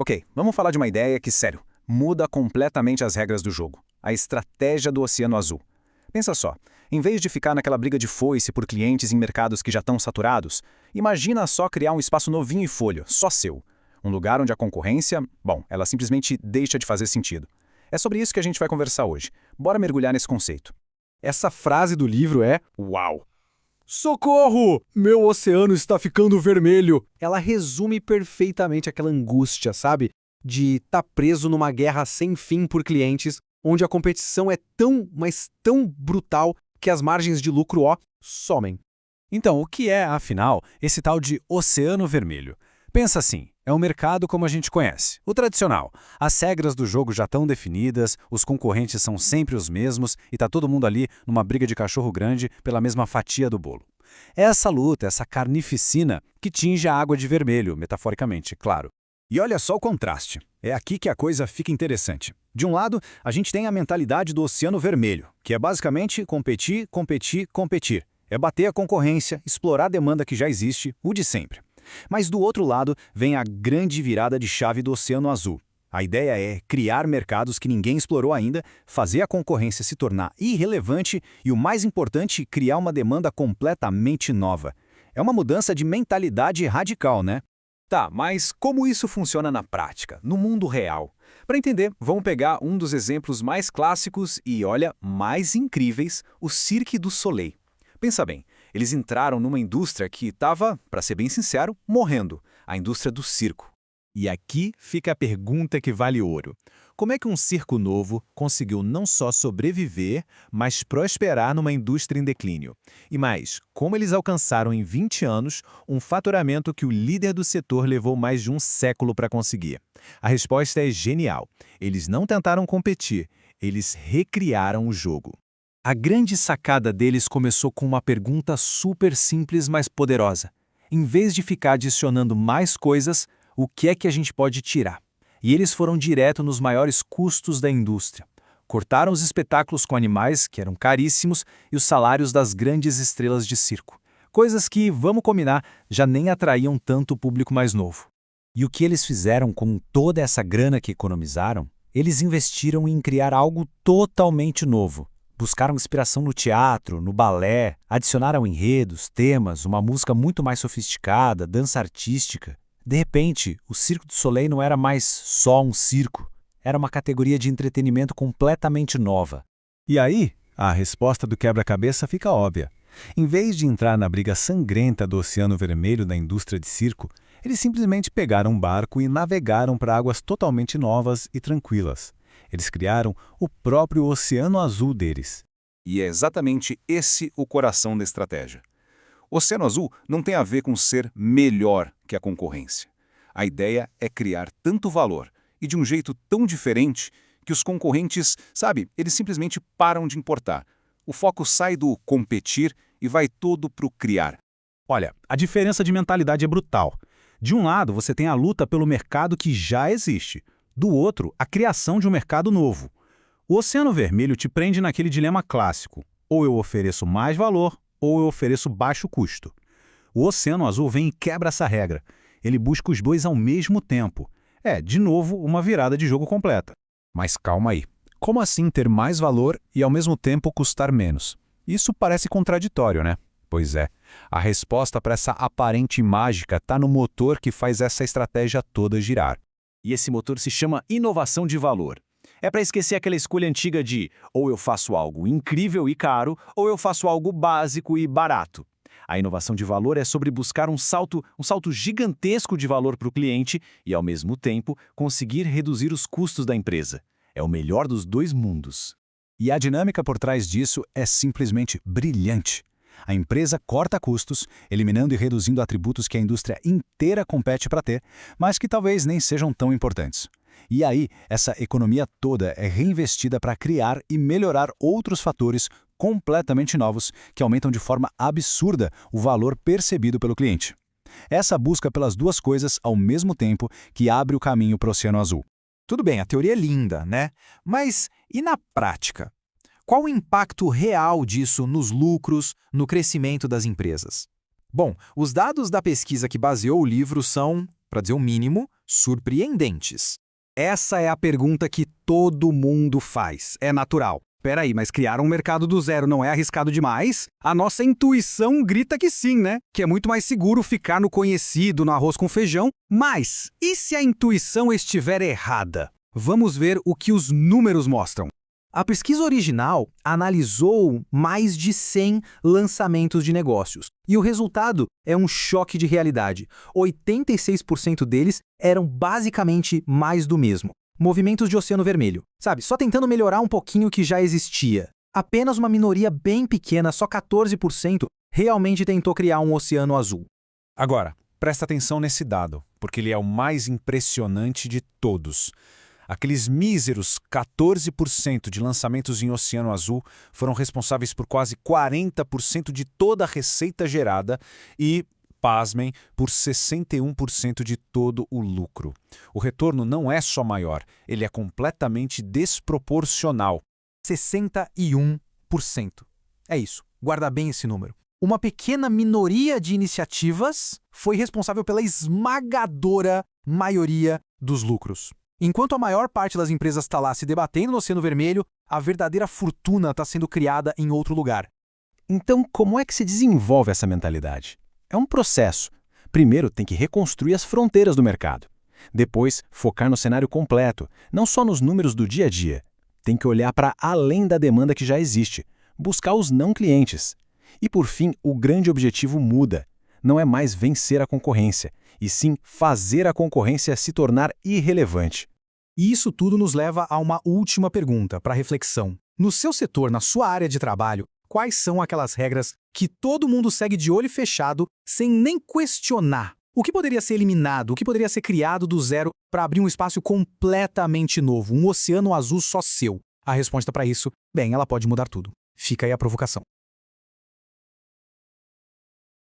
Ok, vamos falar de uma ideia que, sério, muda completamente as regras do jogo. A estratégia do Oceano Azul. Pensa só, em vez de ficar naquela briga de foice por clientes em mercados que já estão saturados, imagina só criar um espaço novinho e folho, só seu. Um lugar onde a concorrência, bom, ela simplesmente deixa de fazer sentido. É sobre isso que a gente vai conversar hoje. Bora mergulhar nesse conceito. Essa frase do livro é uau! Socorro! Meu oceano está ficando vermelho! Ela resume perfeitamente aquela angústia, sabe? De estar preso numa guerra sem fim por clientes, onde a competição é tão, mas tão brutal que as margens de lucro, somem. Então, o que é, afinal, esse tal de Oceano Vermelho? Pensa assim, é um mercado como a gente conhece, o tradicional. As regras do jogo já estão definidas, os concorrentes são sempre os mesmos e está todo mundo ali numa briga de cachorro grande pela mesma fatia do bolo. É essa luta, essa carnificina que tinge a água de vermelho, metaforicamente, claro. E olha só o contraste. É aqui que a coisa fica interessante. De um lado, a gente tem a mentalidade do Oceano Vermelho, que é basicamente competir, competir, competir. É bater a concorrência, explorar a demanda que já existe, o de sempre. Mas do outro lado vem a grande virada de chave do Oceano Azul. A ideia é criar mercados que ninguém explorou ainda, fazer a concorrência se tornar irrelevante e, o mais importante, criar uma demanda completamente nova. É uma mudança de mentalidade radical, né? Tá, mas como isso funciona na prática, no mundo real? Para entender, vamos pegar um dos exemplos mais clássicos e, olha, mais incríveis, o Cirque du Soleil. Pensa bem, eles entraram numa indústria que estava, para ser bem sincero, morrendo, a indústria do circo. E aqui fica a pergunta que vale ouro. Como é que um circo novo conseguiu não só sobreviver, mas prosperar numa indústria em declínio? E mais, como eles alcançaram em 20 anos um faturamento que o líder do setor levou mais de um século para conseguir? A resposta é genial. Eles não tentaram competir, eles recriaram o jogo. A grande sacada deles começou com uma pergunta super simples, mas poderosa. Em vez de ficar adicionando mais coisas, o que é que a gente pode tirar? E eles foram direto nos maiores custos da indústria. Cortaram os espetáculos com animais, que eram caríssimos, e os salários das grandes estrelas de circo. Coisas que, vamos combinar, já nem atraíam tanto o público mais novo. E o que eles fizeram com toda essa grana que economizaram? Eles investiram em criar algo totalmente novo. Buscaram inspiração no teatro, no balé, adicionaram enredos, temas, uma música muito mais sofisticada, dança artística. De repente, o Cirque du Soleil não era mais só um circo, era uma categoria de entretenimento completamente nova. E aí, a resposta do quebra-cabeça fica óbvia. Em vez de entrar na briga sangrenta do Oceano Vermelho da indústria de circo, eles simplesmente pegaram um barco e navegaram para águas totalmente novas e tranquilas. Eles criaram o próprio Oceano Azul deles. E é exatamente esse o coração da estratégia. O Oceano Azul não tem a ver com ser melhor que a concorrência. A ideia é criar tanto valor e de um jeito tão diferente que os concorrentes, sabe, eles simplesmente param de importar. O foco sai do competir e vai todo para o criar. Olha, a diferença de mentalidade é brutal. De um lado, você tem a luta pelo mercado que já existe. Do outro, a criação de um mercado novo. O Oceano Vermelho te prende naquele dilema clássico. Ou eu ofereço mais valor, ou eu ofereço baixo custo. O Oceano Azul vem e quebra essa regra. Ele busca os dois ao mesmo tempo. É, de novo, uma virada de jogo completa. Mas calma aí. Como assim ter mais valor e ao mesmo tempo custar menos? Isso parece contraditório, né? Pois é. A resposta para essa aparente mágica está no motor que faz essa estratégia toda girar. E esse motor se chama inovação de valor. É para esquecer aquela escolha antiga de ou eu faço algo incrível e caro, ou eu faço algo básico e barato. A inovação de valor é sobre buscar um salto gigantesco de valor para o cliente e, ao mesmo tempo, conseguir reduzir os custos da empresa. É o melhor dos dois mundos. E a dinâmica por trás disso é simplesmente brilhante. A empresa corta custos, eliminando e reduzindo atributos que a indústria inteira compete para ter, mas que talvez nem sejam tão importantes. E aí, essa economia toda é reinvestida para criar e melhorar outros fatores completamente novos que aumentam de forma absurda o valor percebido pelo cliente. Essa busca pelas duas coisas ao mesmo tempo que abre o caminho para o Oceano Azul. Tudo bem, a teoria é linda, né? Mas e na prática? Qual o impacto real disso nos lucros, no crescimento das empresas? Bom, os dados da pesquisa que baseou o livro são para dizer o mínimo, surpreendentes. Essa é a pergunta que todo mundo faz. É natural. Peraí, mas criar um mercado do zero não é arriscado demais? A nossa intuição grita que sim, né? Que é muito mais seguro ficar no conhecido, no arroz com feijão. Mas e se a intuição estiver errada? Vamos ver o que os números mostram. A pesquisa original analisou mais de 100 lançamentos de negócios. E o resultado é um choque de realidade. 86% deles eram basicamente mais do mesmo. Movimentos de Oceano Vermelho. Sabe, só tentando melhorar um pouquinho o que já existia. Apenas uma minoria bem pequena, só 14%, realmente tentou criar um Oceano Azul. Agora, presta atenção nesse dado, porque ele é o mais impressionante de todos. Aqueles míseros 14% de lançamentos em Oceano Azul foram responsáveis por quase 40% de toda a receita gerada e, pasmem, por 61% de todo o lucro. O retorno não é só maior, ele é completamente desproporcional. 61%. É isso, guarda bem esse número. Uma pequena minoria de iniciativas foi responsável pela esmagadora maioria dos lucros. Enquanto a maior parte das empresas está lá se debatendo no Oceano Vermelho, a verdadeira fortuna está sendo criada em outro lugar. Então, como é que se desenvolve essa mentalidade? É um processo. Primeiro, tem que reconstruir as fronteiras do mercado. Depois, focar no cenário completo, não só nos números do dia a dia. Tem que olhar para além da demanda que já existe, buscar os não clientes. E, por fim, o grande objetivo muda. Não é mais vencer a concorrência, e sim fazer a concorrência se tornar irrelevante. E isso tudo nos leva a uma última pergunta para reflexão. No seu setor, na sua área de trabalho, quais são aquelas regras que todo mundo segue de olho fechado sem nem questionar? O que poderia ser eliminado, o que poderia ser criado do zero para abrir um espaço completamente novo, um oceano azul só seu? A resposta para isso, bem, ela pode mudar tudo. Fica aí a provocação.